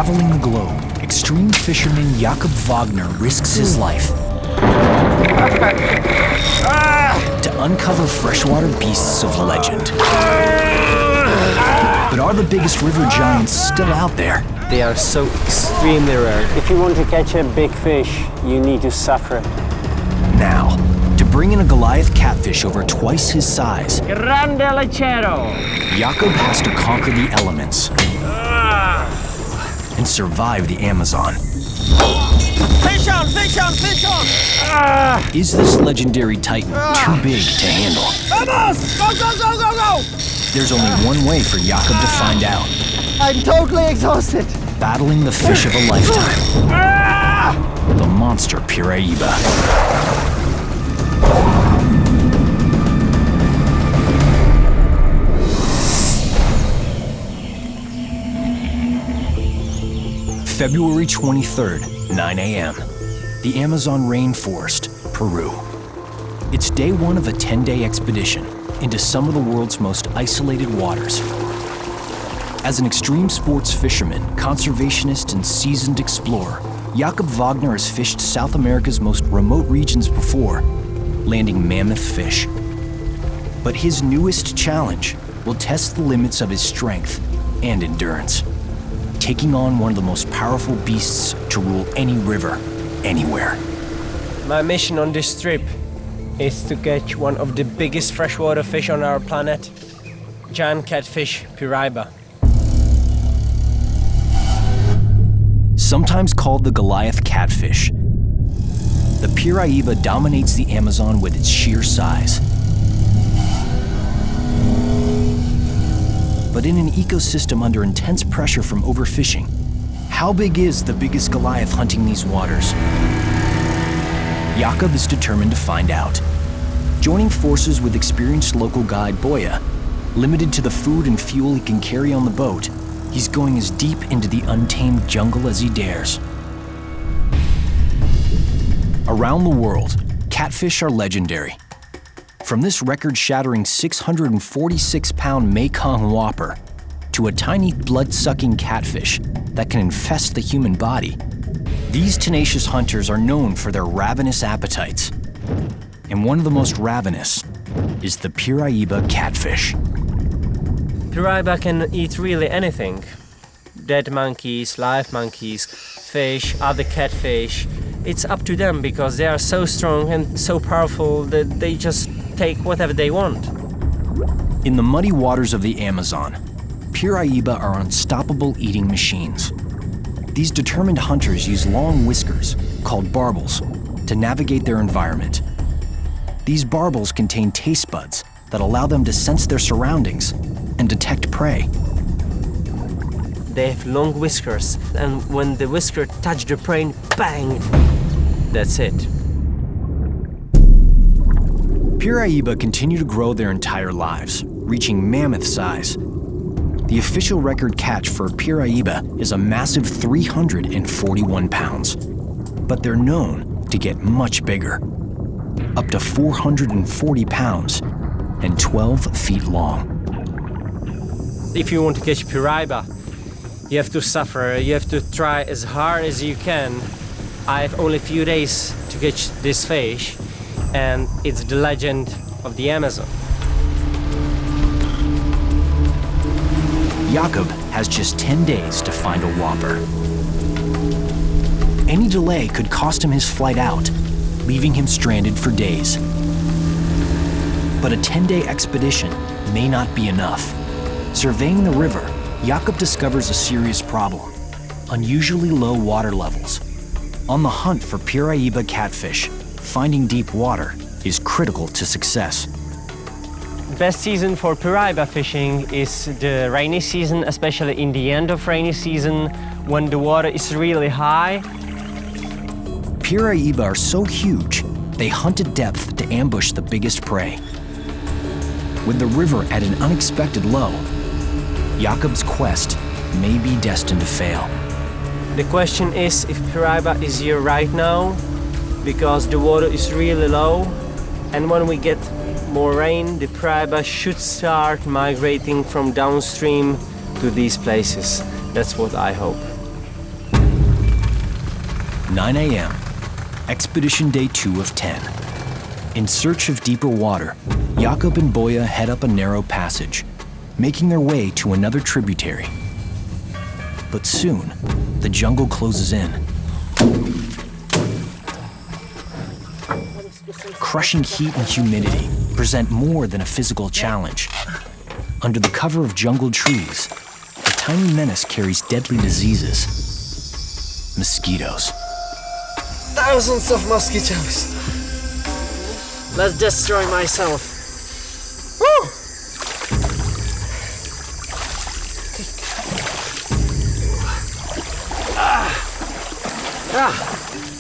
Traveling the globe, extreme fisherman Jakub Vagner risks his life to uncover freshwater beasts of legend. But are the biggest river giants still out there? They are so extremely rare. If you want to catch a big fish, you need to suffer. Now, to bring in a Goliath catfish over twice his size, Grande lechero. Jakub has to conquer the elements and survive the Amazon. Fish on, fish on, fish on! Is this legendary titan too big to handle? Vamos! Go, go, go, go, go! There's only one way for Jakub to find out. I'm totally exhausted. Battling the fish of a lifetime. The monster Piraiba. February 23rd, 9 a.m. The Amazon rainforest, Peru. It's day one of a 10-day expedition into some of the world's most isolated waters. As an extreme sports fisherman, conservationist, and seasoned explorer, Jakub Vagner has fished South America's most remote regions before, landing mammoth fish. But his newest challenge will test the limits of his strength and endurance, taking on one of the most powerful beasts to rule any river, anywhere. My mission on this trip is to catch one of the biggest freshwater fish on our planet, giant catfish Piraiba. Sometimes called the Goliath catfish, the Piraiba dominates the Amazon with its sheer size. But in an ecosystem under intense pressure from overfishing, how big is the biggest Goliath hunting these waters? Jakub is determined to find out. Joining forces with experienced local guide Boya, limited to the food and fuel he can carry on the boat, he's going as deep into the untamed jungle as he dares. Around the world, catfish are legendary. From this record-shattering 646-pound Mekong whopper to a tiny blood-sucking catfish that can infest the human body, these tenacious hunters are known for their ravenous appetites. And one of the most ravenous is the Piraiba catfish. Piraiba can eat really anything. Dead monkeys, live monkeys, fish, other catfish. It's up to them because they are so strong and so powerful that they just take whatever they want. In the muddy waters of the Amazon, Piraiba are unstoppable eating machines. These determined hunters use long whiskers, called barbels, to navigate their environment. These barbels contain taste buds that allow them to sense their surroundings and detect prey. They have long whiskers, and when the whisker touches the prey, bang! That's it. Piraiba continue to grow their entire lives, reaching mammoth size. The official record catch for Piraiba is a massive 341 pounds. But they're known to get much bigger, up to 440 pounds and 12 feet long. If you want to catch Piraiba, you have to suffer, you have to try as hard as you can. I have only a few days to catch this fish, and it's the legend of the Amazon. Jakub has just 10 days to find a whopper. Any delay could cost him his flight out, leaving him stranded for days. But a 10-day expedition may not be enough. Surveying the river, Jakub discovers a serious problem: unusually low water levels. On the hunt for Piraiba catfish, finding deep water is critical to success. The best season for Piraiba fishing is the rainy season, especially in the end of rainy season, when the water is really high. Piraiba are so huge, they hunt at depth to ambush the biggest prey. With the river at an unexpected low, Jakub's quest may be destined to fail. The question is if Piraiba is here right now, because the water is really low, and when we get more rain, the Piraiba should start migrating from downstream to these places. That's what I hope. 9 a.m., Expedition Day 2 of 10. In search of deeper water, Jakub and Boya head up a narrow passage, making their way to another tributary. But soon, the jungle closes in. Crushing heat and humidity present more than a physical challenge. Under the cover of jungle trees, a tiny menace carries deadly diseases. Mosquitoes. Thousands of mosquitoes. Let's destroy myself. Woo!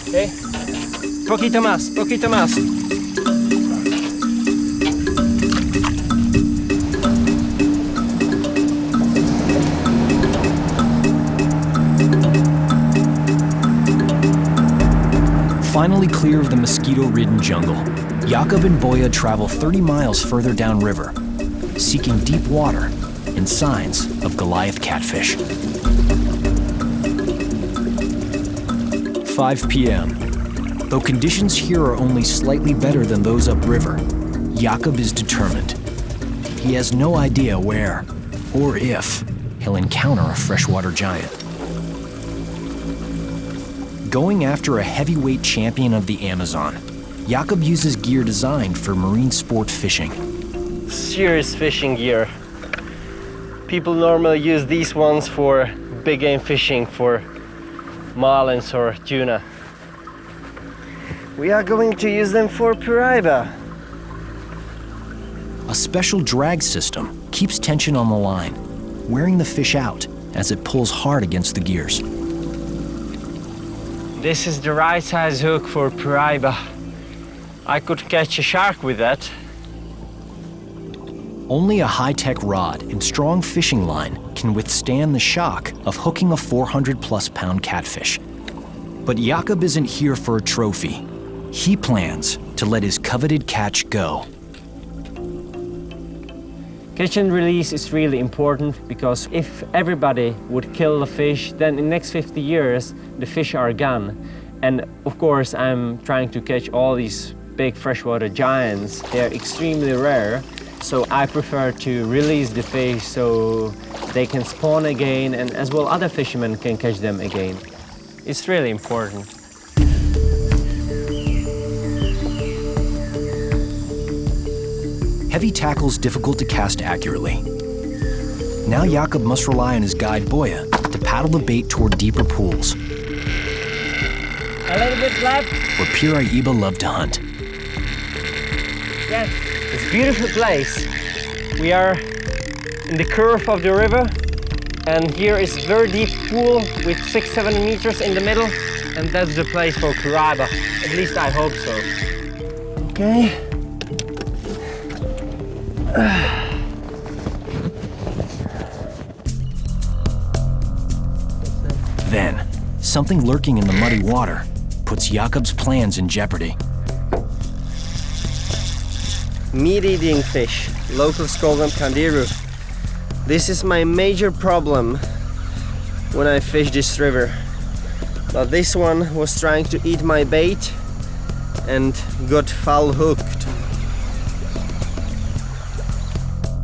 Okay. Poquito más, poquito más. Finally clear of the mosquito-ridden jungle, Jakub and Boya travel 30 miles further downriver, seeking deep water and signs of Goliath catfish. 5 p.m. Though conditions here are only slightly better than those upriver, Jakub is determined. He has no idea where or if he'll encounter a freshwater giant. Going after a heavyweight champion of the Amazon, Jakub uses gear designed for marine sport fishing. Serious fishing gear. People normally use these ones for big game fishing, for marlins or tuna. We are going to use them for piraiba. A special drag system keeps tension on the line, wearing the fish out as it pulls hard against the gears. This is the right size hook for piraiba. I could catch a shark with that. Only a high-tech rod and strong fishing line can withstand the shock of hooking a 400-plus pound catfish. But Jakub isn't here for a trophy. He plans to let his coveted catch go. Catch and release is really important, because if everybody would kill the fish, then in the next 50 years, the fish are gone. And of course, I'm trying to catch all these big freshwater giants. They're extremely rare, so I prefer to release the fish so they can spawn again, and as well other fishermen can catch them again. It's really important. Heavy tackle's difficult to cast accurately. Now Jakub must rely on his guide Boya to paddle the bait toward deeper pools, A little bit left. where piraiba love to hunt. Yes, it's a beautiful place. We are in the curve of the river, and here is a very deep pool with 6-7 meters in the middle, and that's the place for piraiba. At least I hope so. Okay. Then, something lurking in the muddy water puts Jakub's plans in jeopardy. Meat-eating fish. Locals call them kandiru. This is my major problem when I fish this river. But this one was trying to eat my bait and got foul hooked.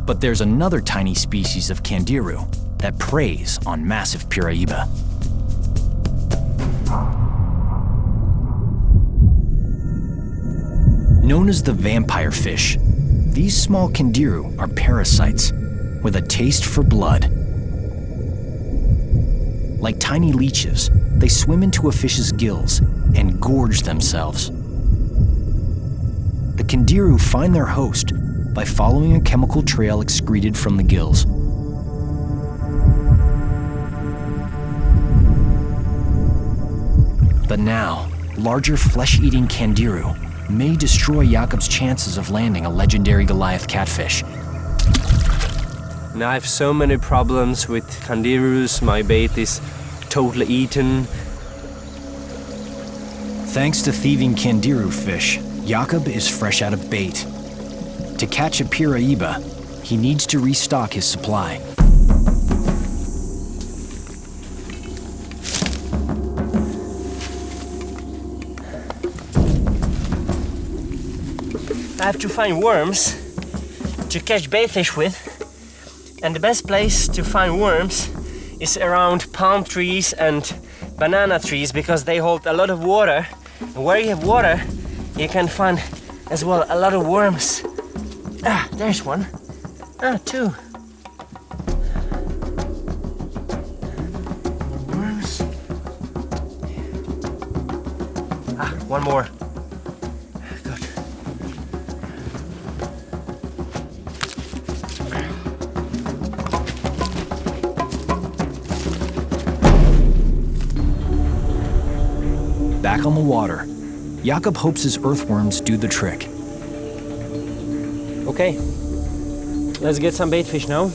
But there's another tiny species of kandiru that preys on massive piraiba. Known as the vampire fish, these small kandiru are parasites with a taste for blood. Like tiny leeches, they swim into a fish's gills and gorge themselves. The kandiru find their host by following a chemical trail excreted from the gills. But now, larger flesh-eating kandiru may destroy Jakub's chances of landing a legendary Goliath catfish. Now I have so many problems with kandirus. My bait is totally eaten. Thanks to thieving kandiru fish, Jakub is fresh out of bait. To catch a piraiba, he needs to restock his supply. I have to find worms to catch baitfish with. And the best place to find worms is around palm trees and banana trees because they hold a lot of water. And where you have water, you can find as well a lot of worms. Ah, there's one. Ah, two. Worms. Ah, one more. Good. Back on the water, Jakub hopes his earthworms do the trick. Okay, let's get some baitfish now.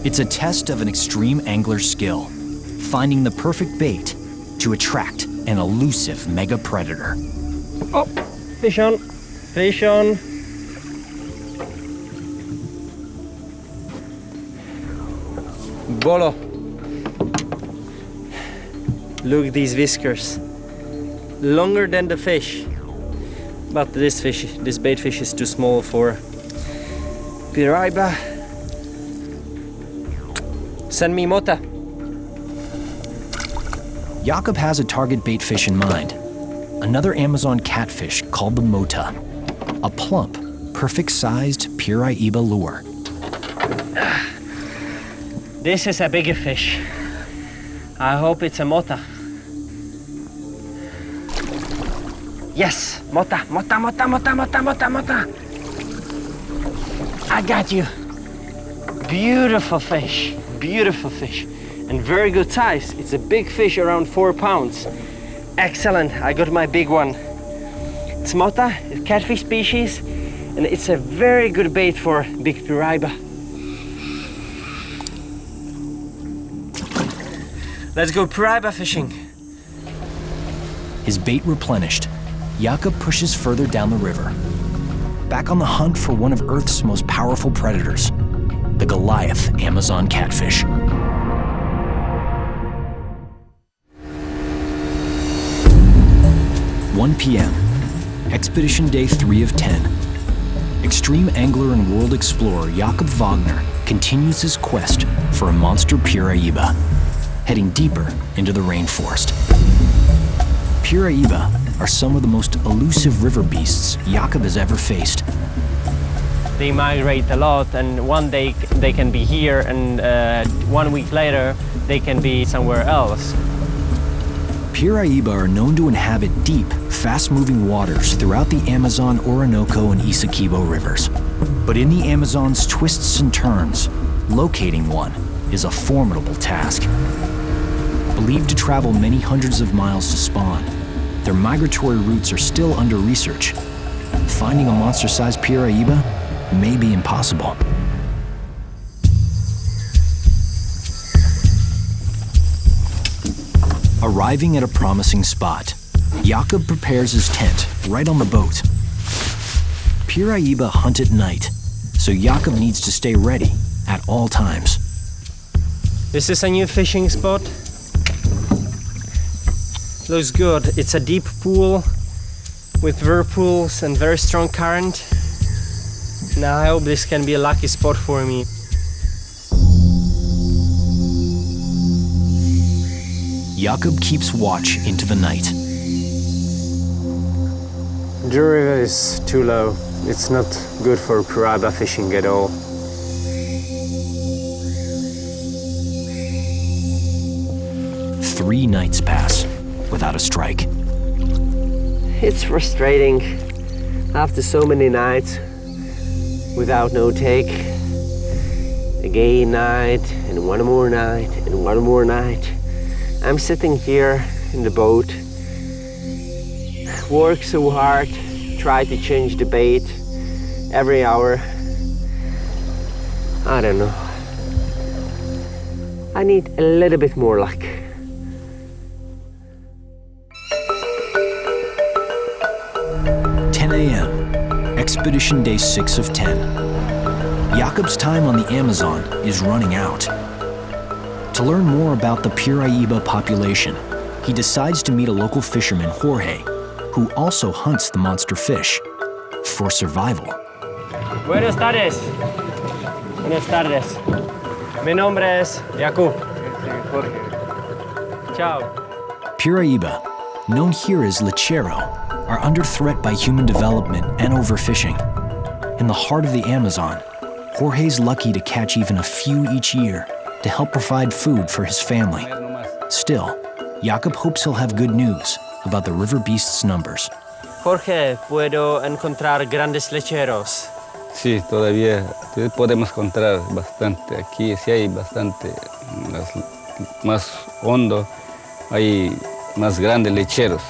It's a test of an extreme angler's skill, finding the perfect bait to attract an elusive mega predator. Oh, fish on, fish on. Bolo. Look at these whiskers. Longer than the fish. But this bait fish is too small for piraiba. Send me mota. Jakub has a target bait fish in mind. Another Amazon catfish called the mota. A plump, perfect-sized piraiba lure. This is a bigger fish. I hope it's a mota. Yes, mota, mota, mota, mota, mota, mota, mota. I got you. Beautiful fish, and very good size. It's a big fish, around 4 pounds. Excellent, I got my big one. It's mota, a catfish species, and it's a very good bait for big piraiba. Let's go piraiba fishing. His bait replenished, Jakub pushes further down the river. Back on the hunt for one of Earth's most powerful predators, the Goliath Amazon catfish. "1 p.m., expedition day 3 of 10. Extreme angler and world explorer Jakub Vagner continues his quest for a monster piraiba, heading deeper into the rainforest. Piraiba are some of the most elusive river beasts Jakub has ever faced. They migrate a lot, and one day they can be here, and 1 week later they can be somewhere else. Piraiba are known to inhabit deep, fast-moving waters throughout the Amazon, Orinoco, and Essequibo rivers. But in the Amazon's twists and turns, locating one is a formidable task. Believed to travel many hundreds of miles to spawn, their migratory routes are still under research. Finding a monster-sized piraiba may be impossible. Arriving at a promising spot, Jakub prepares his tent right on the boat. Piraiba hunt at night, so Jakub needs to stay ready at all times. This is a new fishing spot. Looks good. It's a deep pool with whirlpools and very strong current. Now I hope this can be a lucky spot for me. Jakub keeps watch into the night. The river is too low. It's not good for piraiba fishing at all. Three nights pass without a strike. It's frustrating after so many nights without no take. Again night, and one more night, and one more night. I'm sitting here in the boat, work so hard, try to change the bait every hour. I don't know. I need a little bit more luck. a.m., expedition day 6 of 10. Jakub's time on the Amazon is running out. To learn more about the piraiba population, he decides to meet a local fisherman, Jorge, who also hunts the monster fish for survival. Buenas tardes. Buenas tardes. Mi nombre es Jakub. Ciao. Piraiba, known here as lechero, are under threat by human development and overfishing. In the heart of the Amazon, Jorge's lucky to catch even a few each year to help provide food for his family. Still, Jakub hopes he'll have good news about the river beast's numbers. Jorge, ¿puedo encontrar grandes lecheros? Sí, todavía podemos encontrar bastante. Aquí sí hay bastante, más hondo, hay más grandes lecheros.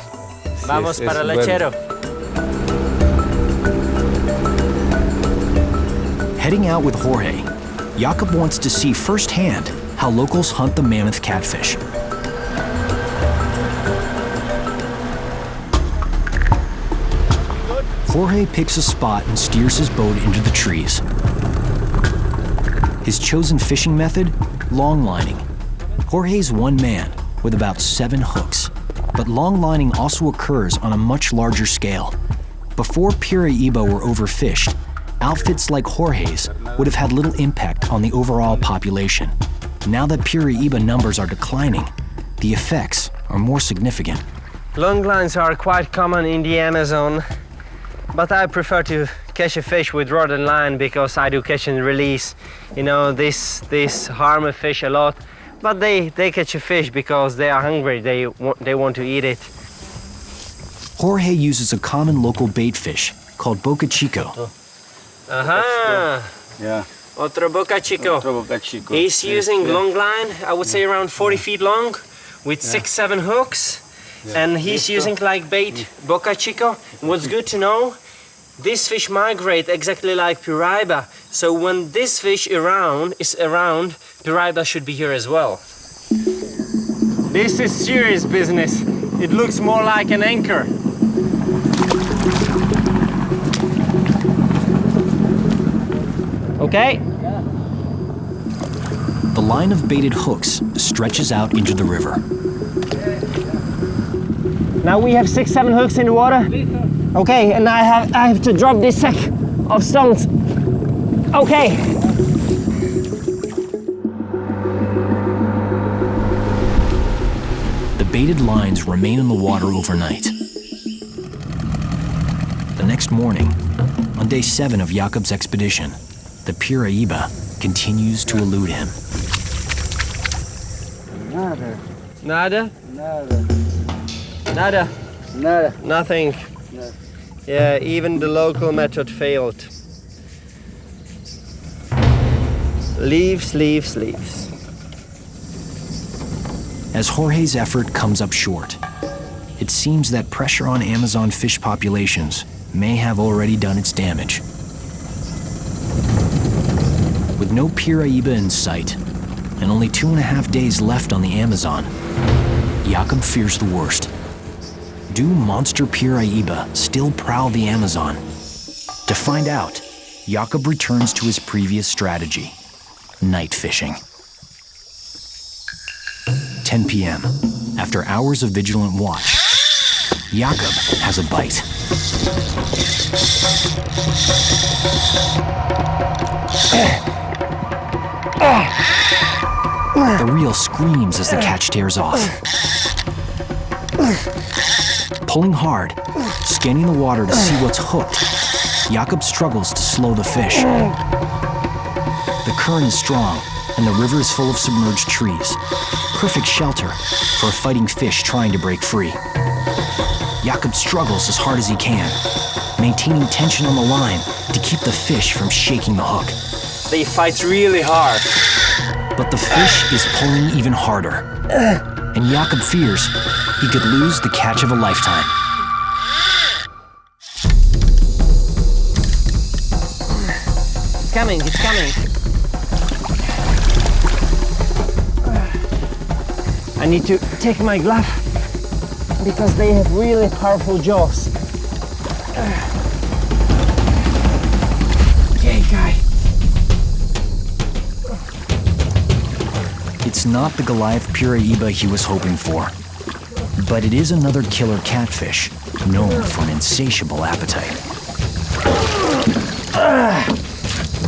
Vamos para el lechero. Heading out with Jorge, Jakub wants to see firsthand how locals hunt the mammoth catfish. Jorge picks a spot and steers his boat into the trees. His chosen fishing method? Long lining. Jorge's one man with about 7 hooks, but long lining also occurs on a much larger scale. Before Piraiba were overfished, outfits like Jorge's would have had little impact on the overall population. Now that Piraiba numbers are declining, the effects are more significant. Long lines are quite common in the Amazon, but I prefer to catch a fish with rod and line because I do catch and release. You know, this harm a fish a lot, but they catch a fish because they are hungry, they want to eat it. Jorge uses a common local bait fish called boca chico. Aha! Yeah. Otro boca chico. Otro boca chico. He's using long line, I would say around 40 feet long, with 6-7 hooks. And he's using like bait boca chico. What's good to know, this fish migrate exactly like Piraiba. So when this fish is around, Piraiba should be here as well. This is serious business. It looks more like an anchor. Okay? The line of baited hooks stretches out into the river. Now we have 6-7 hooks in the water. Okay, and I have to drop this sack of stones. Okay. The baited lines remain in the water overnight. The next morning, on day 7 of Jakub's expedition, the Piraiba continues to elude him. Nada. Nada? Nada. Nada? Nada. Nothing. Nada. Yeah, even the local method failed. Leaves, leaves, leaves. As Jorge's effort comes up short, it seems that pressure on Amazon fish populations may have already done its damage. With no Piraiba in sight, and only 2.5 days left on the Amazon, Jakub fears the worst. Do monster Piraiba still prowl the Amazon? To find out, Jakub returns to his previous strategy, night fishing. 10 p.m. After hours of vigilant watch, Jakub has a bite. The reel screams as the catch tears off. Pulling hard, scanning the water to see what's hooked, Jakub struggles to slow the fish. The current is strong, and the river is full of submerged trees. Perfect shelter for a fighting fish trying to break free. Jakub struggles as hard as he can, maintaining tension on the line to keep the fish from shaking the hook. They fight really hard. But the fish is pulling even harder, and Jakub fears he could lose the catch of a lifetime. It's coming, it's coming. I need to take my glove because they have really powerful jaws. Okay, guy. It's not the Goliath Piraiba he was hoping for. But it is another killer catfish, known for an insatiable appetite.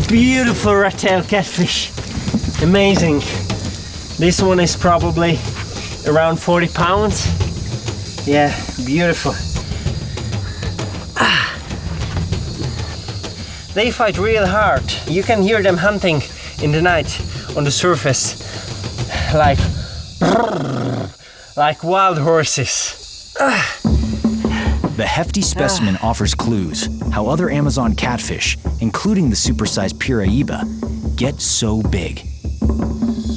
Beautiful red-tailed catfish. Amazing. This one is probably around 40 pounds. Yeah, beautiful. They fight real hard. You can hear them hunting in the night on the surface, like wild horses. The hefty specimen offers clues how other Amazon catfish, including the supersized Piraiba, get so big.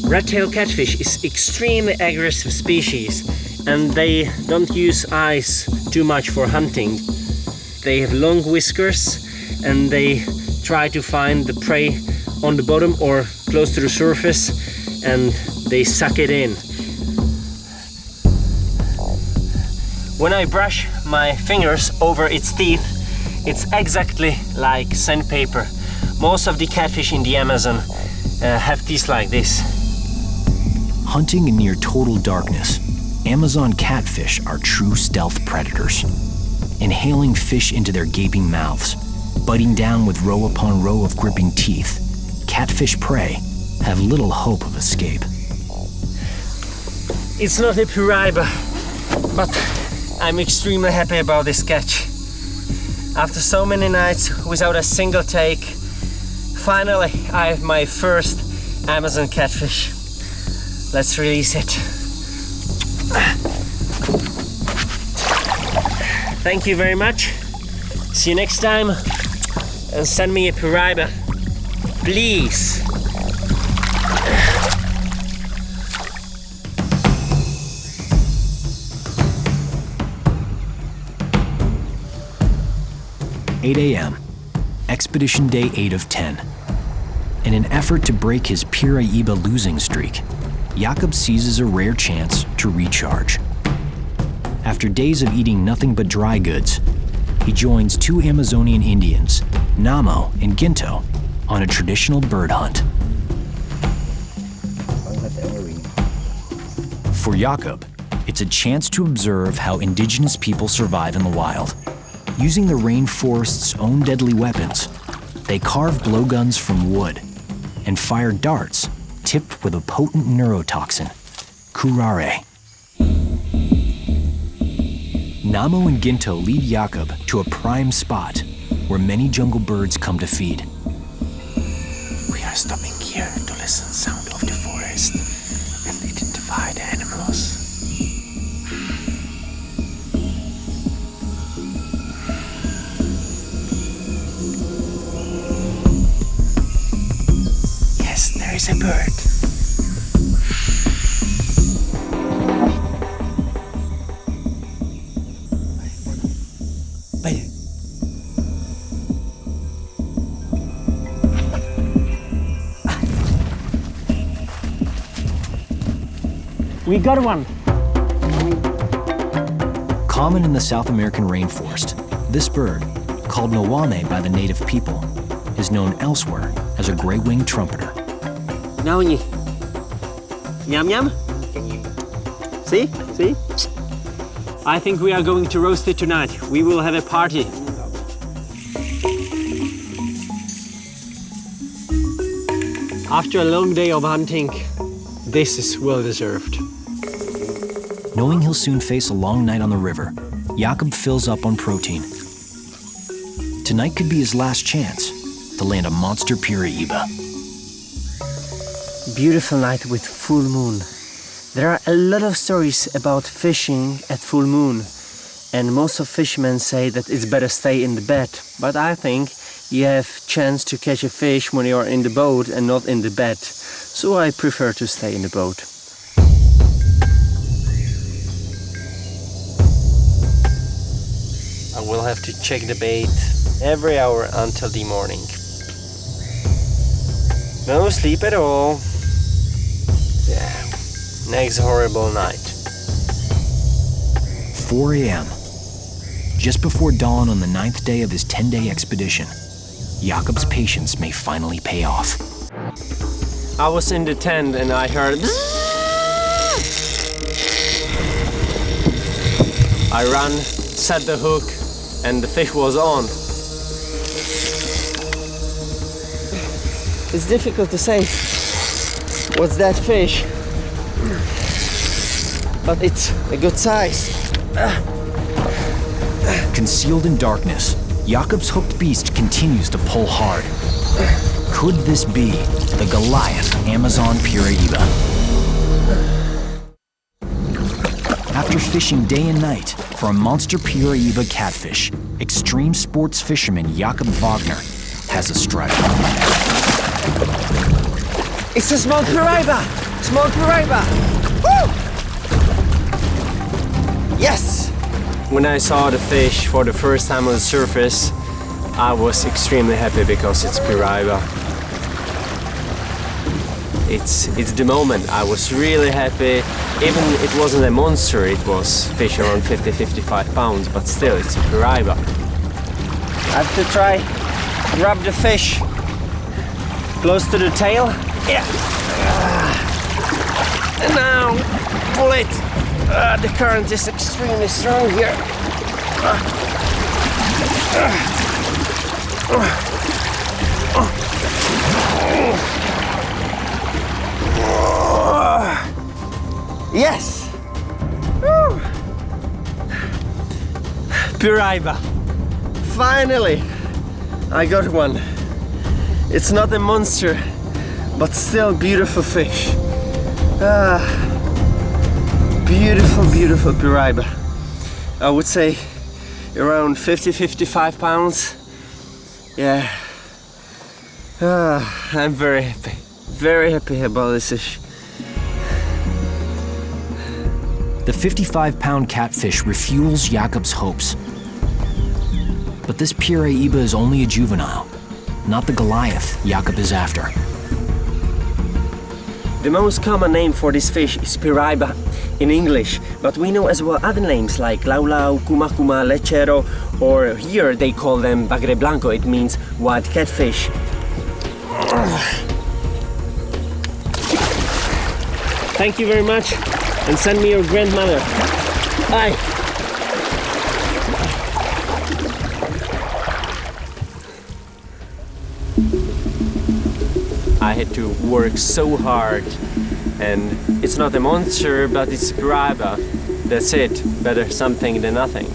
Red-tailed catfish is extremely aggressive species, and they don't use eyes too much for hunting. They have long whiskers, and they try to find the prey on the bottom or close to the surface, and they suck it in. When I brush my fingers over its teeth, it's exactly like sandpaper. Most of the catfish in the Amazon have teeth like this. Hunting in near total darkness, Amazon catfish are true stealth predators. Inhaling fish into their gaping mouths, biting down with row upon row of gripping teeth, catfish prey have little hope of escape. It's not a Piraiba, but I'm extremely happy about this catch. After so many nights without a single take, finally I have my first Amazon catfish. Let's release it. Thank you very much. See you next time. And send me a Piraiba, please. "8 a.m., Expedition Day 8 of 10. In an effort to break his Piraiba losing streak, Jakub seizes a rare chance to recharge. After days of eating nothing but dry goods, he joins two Amazonian Indians, Namo and Ginto, on a traditional bird hunt. For Jakub, it's a chance to observe how indigenous people survive in the wild. Using the rainforest's own deadly weapons, they carve blowguns from wood and fire darts tipped with a potent neurotoxin, curare. Namo and Ginto lead Jakub to a prime spot where many jungle birds come to feed. We are stopping here to listen to the sound of the forest and identify the animals. Yes, there is a bird. We got one. Common in the South American rainforest, this bird, called Nawame by the native people, is known elsewhere as a gray-winged trumpeter. No, yum yum. See? See? I think we are going to roast it tonight. We will have a party. After a long day of hunting, this is well deserved. Knowing he'll soon face a long night on the river, Jakub fills up on protein. Tonight could be his last chance to land a monster Piraiba. Beautiful night with full moon. There are a lot of stories about fishing at full moon, and most of fishermen say that it's better stay in the bed. But I think you have chance to catch a fish when you are in the boat and not in the bed. So I prefer to stay in the boat. I will have to check the bait every hour until the morning. No sleep at all. Yeah, next horrible night. 4 a.m. Just before dawn on the 9th day of his 10-day expedition, Jakub's patience may finally pay off. I was in the tent and I heard I ran, set the hook, and the fish was on. It's difficult to say what's that fish, but it's a good size. Concealed in darkness, Jakub's hooked beast continues to pull hard. Could this be the Goliath Amazon Piraiba? After fishing day and night for a monster Piraiba catfish, extreme sports fisherman Jakub Vagner has a strike. It's a small Piraiba! Small Piraiba! Woo! Yes! When I saw the fish for the first time on the surface, I was extremely happy because it's Piraiba. It's the moment. I was really happy. Even it wasn't a monster, it was fish around 50-55 pounds, but still, it's a Piraiba. I have to try grab the fish close to the tail. Yeah. And now pull it. The current is extremely strong here. Yes! Woo. Piraiba. Finally, I got one. It's not a monster, but still beautiful fish. Beautiful, beautiful Piraiba. I would say around 50-55 pounds. Yeah. I'm very happy about this fish. The 55-pound catfish refuels Jakub's hopes. But this Piraiba is only a juvenile, not the Goliath Jakub is after. The most common name for this fish is Piraiba in English, but we know as well other names like laulau, kuma, lechero, or here they call them bagre blanco. It means white catfish. Thank you very much, and send me your grandmother. Bye. I had to work so hard, and it's not a monster, but it's Piraiba. That's it. Better something than nothing.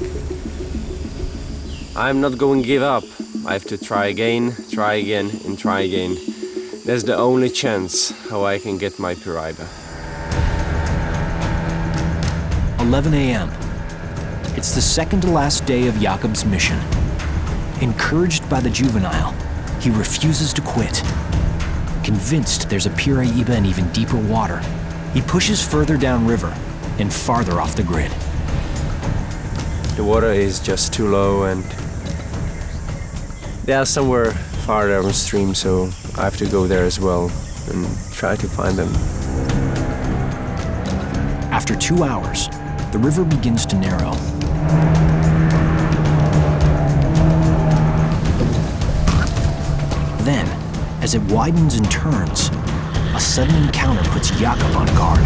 I'm not going to give up. I have to try again, and try again. That's the only chance how I can get my Piraiba. 11 a.m. It's the second to last day of Jakub's mission. Encouraged by the juvenile, he refuses to quit. Convinced there's a Piraiba in even deeper water, he pushes further downriver and farther off the grid. The water is just too low, and they are somewhere far downstream, so I have to go there as well and try to find them. After 2 hours, the river begins to narrow. Then, as it widens and turns, a sudden encounter puts Jakub on guard.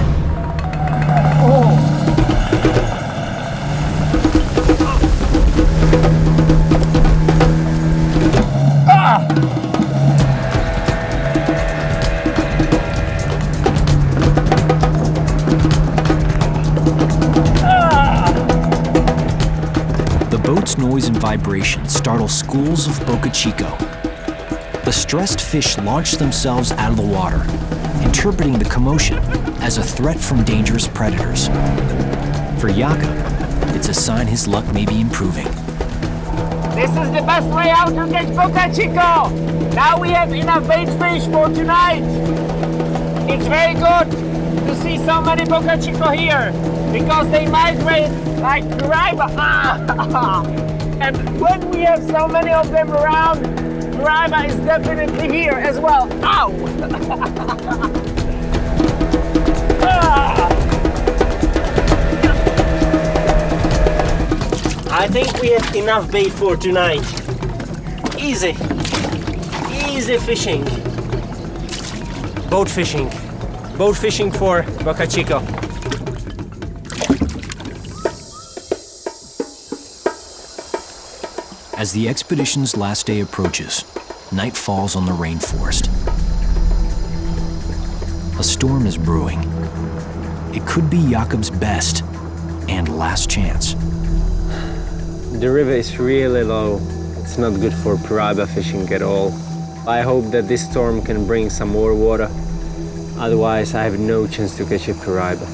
The boat's noise and vibration startle schools of Boca Chico. The stressed fish launch themselves out of the water, interpreting the commotion as a threat from dangerous predators. For Jakub, it's a sign his luck may be improving. This is the best way out to get Boca Chico. Now we have enough bait fish for tonight. It's very good to see so many Boca Chico here because they migrate like Piraiba. And when we have so many of them around, Piraiba is definitely here as well. Ow! I think we have enough bait for tonight. Easy fishing. Boat fishing for Boca Chico. As the expedition's last day approaches, night falls on the rainforest. A storm is brewing. It could be Jakub's best and last chance. The river is really low. It's not good for piraiba fishing at all. I hope that this storm can bring some more water. Otherwise, I have no chance to catch a piraiba.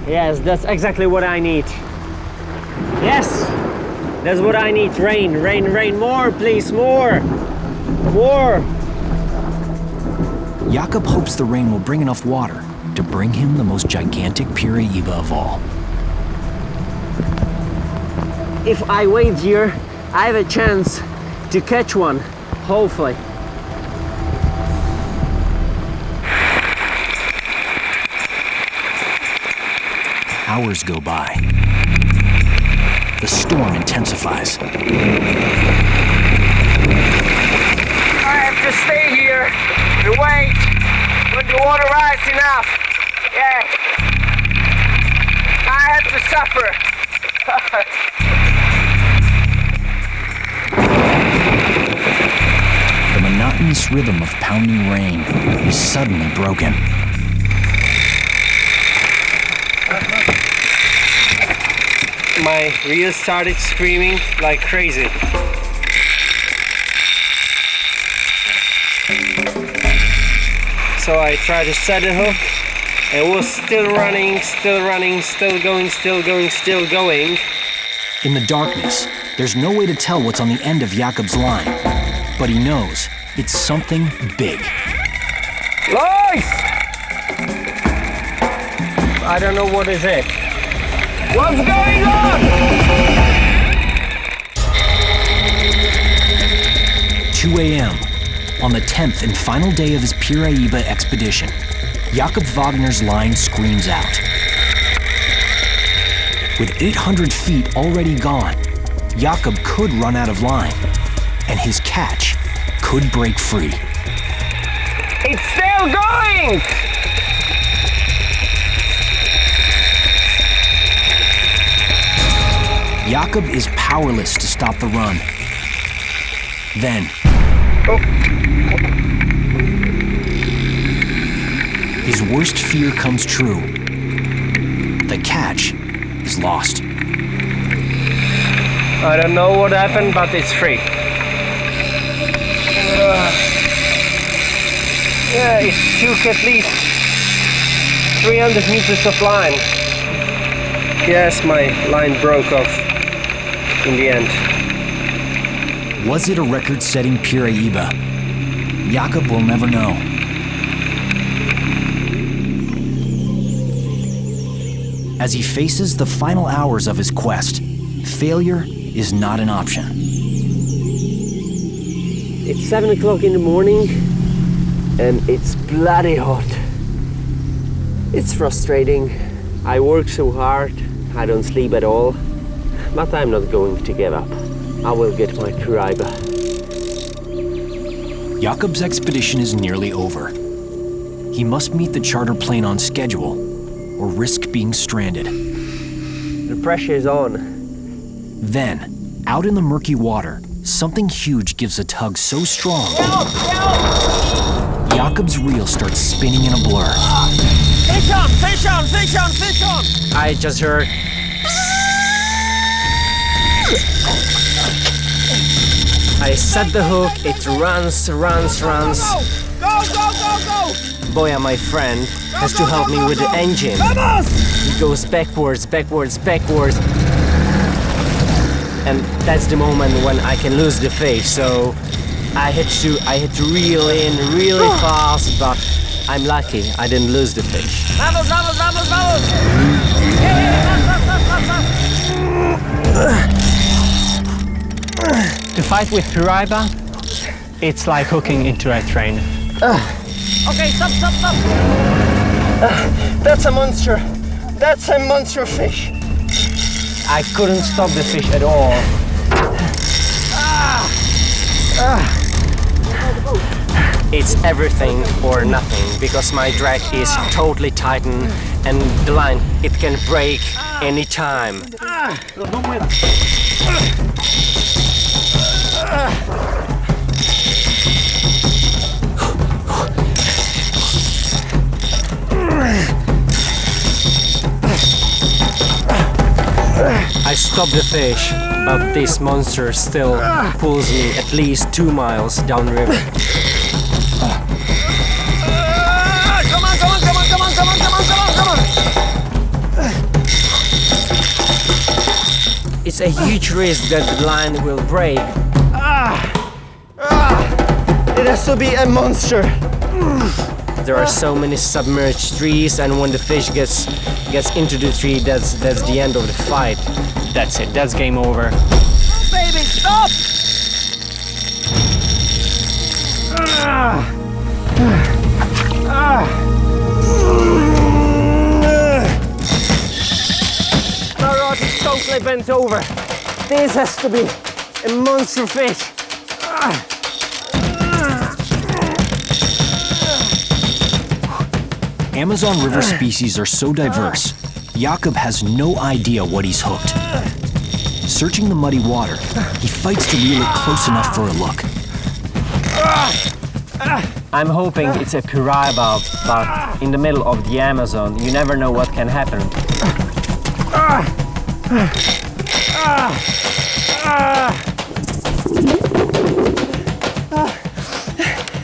Yes, that's exactly what I need. Yes, that's what I need. Rain, rain, rain. More, please, more. More. Jakub hopes the rain will bring enough water to bring him the most gigantic piraiba of all. If I wait here, I have a chance to catch one, hopefully. Hours go by. The storm intensifies. I have to stay here and wait when the water rises enough. Yeah. I have to suffer. The monotonous rhythm of pounding rain is suddenly broken. My reel started screaming like crazy. So I tried to set the hook. It was still running, still running, still going, still going, still going. In the darkness, there's no way to tell what's on the end of Jakub's line, but he knows it's something big. Lois! I don't know what is it. What's going on? 2 a.m. on the 10th and final day of his piraiba expedition, Jakub Vagner's line screams out. With 800 feet already gone, Jakub could run out of line, and his catch could break free. It's still going! Jakub is powerless to stop the run. Then, his worst fear comes true. The catch is lost. I don't know what happened, but it's free. Yeah, it took at least 300 meters of line. Yes, my line broke off in the end. Was it a record-setting piraiba? Jakub will never know. As he faces the final hours of his quest, failure is not an option. It's 7 o'clock in the morning and it's bloody hot. It's frustrating. I work so hard, I don't sleep at all, but I'm not going to give up. I will get my piraiba. Jakub's expedition is nearly over. He must meet the charter plane on schedule or risk being stranded. The pressure is on. Then, out in the murky water, something huge gives a tug so strong, Jakub's reel starts spinning in a blur. Fish on, fish on, fish on, fish on! I just heard. I set the hook, it runs. Go! Boya, my friend, has to help me with the engine. He goes backwards. And that's the moment when I can lose the fish. So I had to reel in really fast, but I'm lucky I didn't lose the fish. Vamos! To fight with piraiba, it's like hooking into a train. Okay, stop! That's a monster. That's a monster fish. I couldn't stop the fish at all. it's everything or nothing, because my drag is totally tightened and the line, it can break any time. I stop the fish, but this monster still pulls me at least 2 miles downriver. Come on, come on, come on, come on, come on, come on, come on, come on! It's a huge risk that the line will break. It has to be a monster. There are so many submerged trees, and when the fish gets into the tree, that's the end of the fight. That's it. That's game over. Baby, stop! My rod is totally bent over. This has to be a monster fish. Amazon River species are so diverse, Jakub has no idea what he's hooked. Searching the muddy water, he fights to reel it close enough for a look. I'm hoping it's a piraiba, but in the middle of the Amazon, you never know what can happen.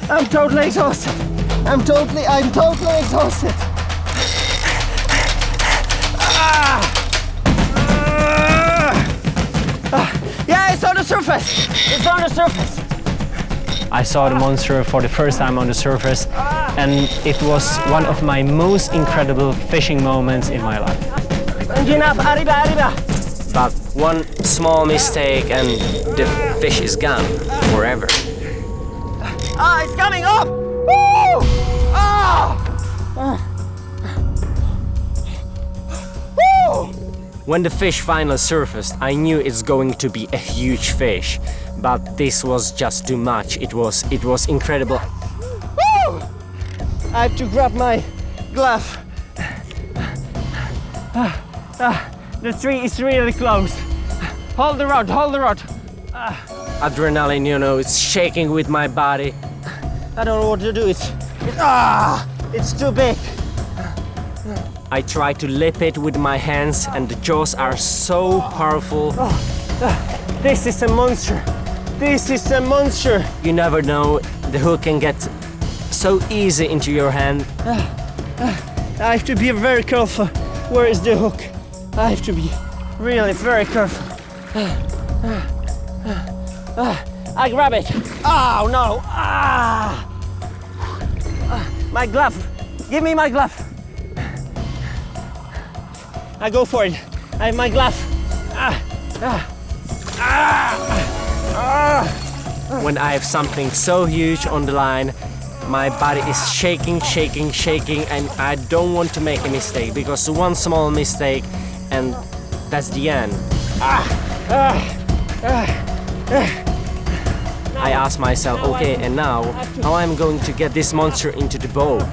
I'm totally exhausted. I'm totally exhausted. Yeah, it's on the surface. It's on the surface. I saw the monster for the first time on the surface, and it was one of my most incredible fishing moments in my life. Engine up, arriba, arriba. But one small mistake and the fish is gone forever. Ah, it's coming up. Woo! Ah! Woo! When the fish finally surfaced, I knew it's going to be a huge fish, but this was just too much. It was incredible. Woo! I have to grab my glove. The tree is really close. Hold the rod, hold the rod. Adrenaline, you know, it's shaking with my body. I don't know what to do. It's too big. I try to lip it with my hands, and the jaws are so powerful. This is a monster. This is a monster. You never know, the hook can get so easy into your hand. I have to be very careful. Where is the hook? I have to be really very careful. I grab it. Oh no! My glove. Give me my glove. I go for it. I have my glove. When I have something so huge on the line, my body is shaking, shaking, shaking, and I don't want to make a mistake, because one small mistake and that's the end. I ask myself, okay, and now, how I'm going to get this monster into the boat?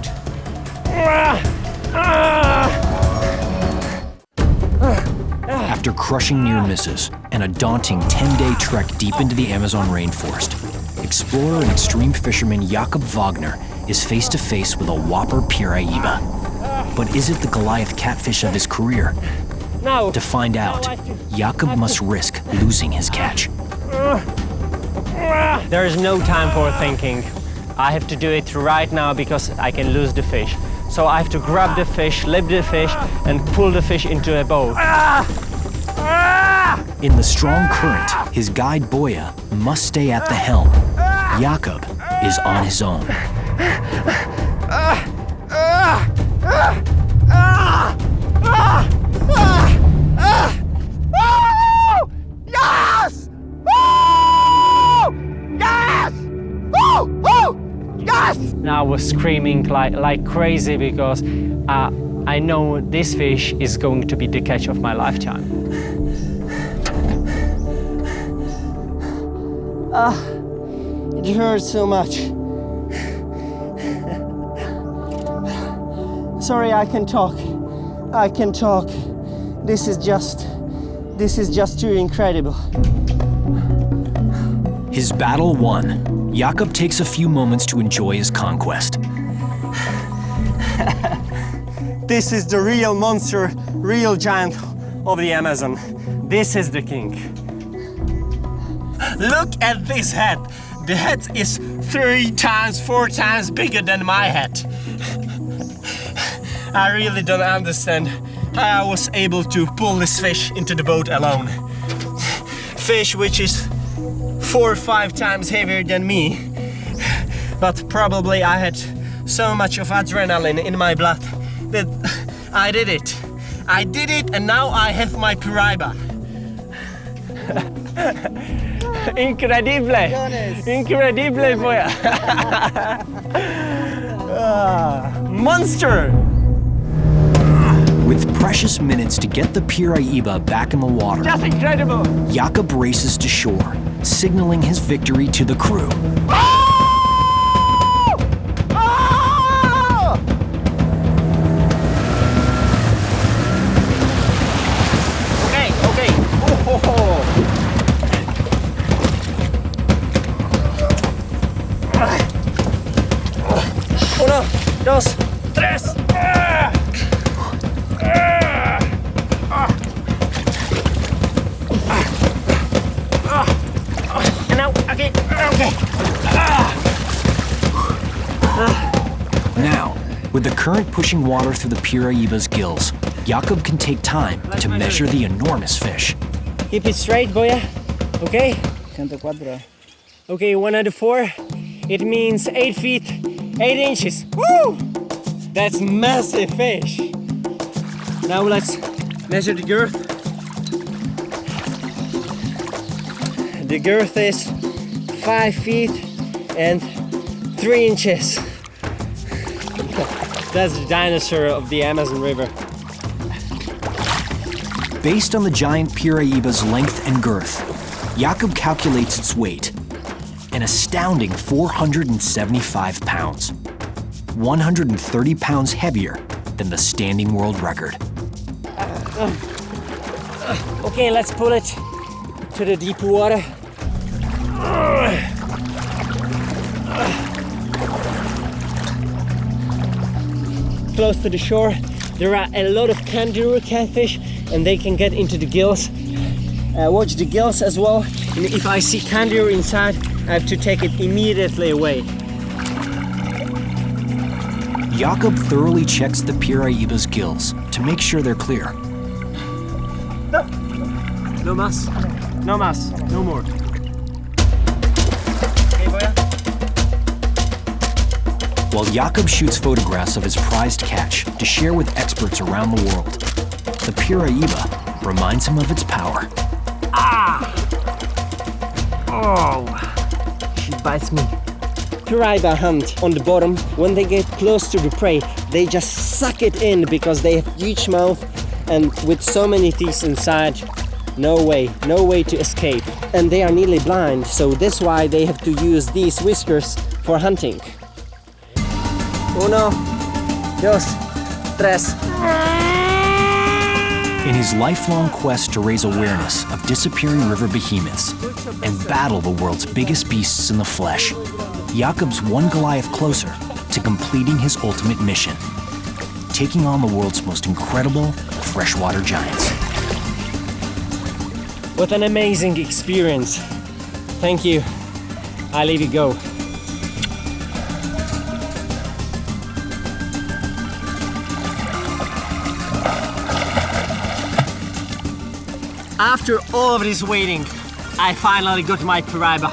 After crushing near misses and a daunting 10-day trek deep into the Amazon rainforest, explorer and extreme fisherman Jakub Vagner is face to face with a whopper piraiba. But is it the Goliath catfish of his career? Now. To find out, Jakub must risk losing his catch. There is no time for thinking. I have to do it right now because I can lose the fish. So I have to grab the fish, lip the fish, and pull the fish into a boat. In the strong current, his guide Boya must stay at the helm. Jakub is on his own. Yes! Yes! Yes! Now I was screaming like crazy because I know this fish is going to be the catch of my lifetime. It hurts so much. Sorry, I can talk. I can talk. This is just too incredible. His battle won. Jakub takes a few moments to enjoy his conquest. This is the real monster, real giant of the Amazon. This is the king. Look at this head. The head is 3 times, 4 times bigger than my head. I really don't understand how I was able to pull this fish into the boat alone. Fish which is 4 or 5 times heavier than me. But probably I had so much of adrenaline in my blood that I did it. I did it, and now I have my piraiba. Incredible! Incredible, boy! Monster! With precious minutes to get the piraiba back in the water, That's incredible! Jakub races to shore, signaling his victory to the crew. Okay. Uno, dos, tres. And now, okay. Now, with the current pushing water through the piraiba's gills, Jakub can take time to measure the enormous fish. Keep it straight, boya. Okay? 104. Okay, 104. It means 8 feet, 8 inches. Woo! That's massive fish. Now let's measure the girth. The girth is 5 feet and 3 inches. That's the dinosaur of the Amazon River. Based on the giant piraiba's length and girth, Jakub calculates its weight. An astounding 475 pounds. 130 pounds heavier than the standing world record. Okay, let's pull it to the deep water. Close to the shore, there are a lot of kangaroo catfish, and they can get into the gills. Watch the gills as well. And if I see kangaroo inside, I have to take it immediately away. Jakub thoroughly checks the piraiba's gills to make sure they're clear. No mas. No mas. No more. Okay, boya. While Jakub shoots photographs of his prized catch to share with experts around the world, the piraiba reminds him of its power. Oh, she bites me. Piraiba hunt on the bottom. When they get close to the prey, they just suck it in because they have huge mouth, and with so many teeth inside, no way to escape. And they are nearly blind, so that's why they have to use these whiskers for hunting. Uno, dos, tres. In his lifelong quest to raise awareness of disappearing river behemoths and battle the world's biggest beasts in the flesh, Jakub's one Goliath closer to completing his ultimate mission, taking on the world's most incredible freshwater giants. What an amazing experience. Thank you. I leave you go. After all of this waiting, I finally got my piraiba.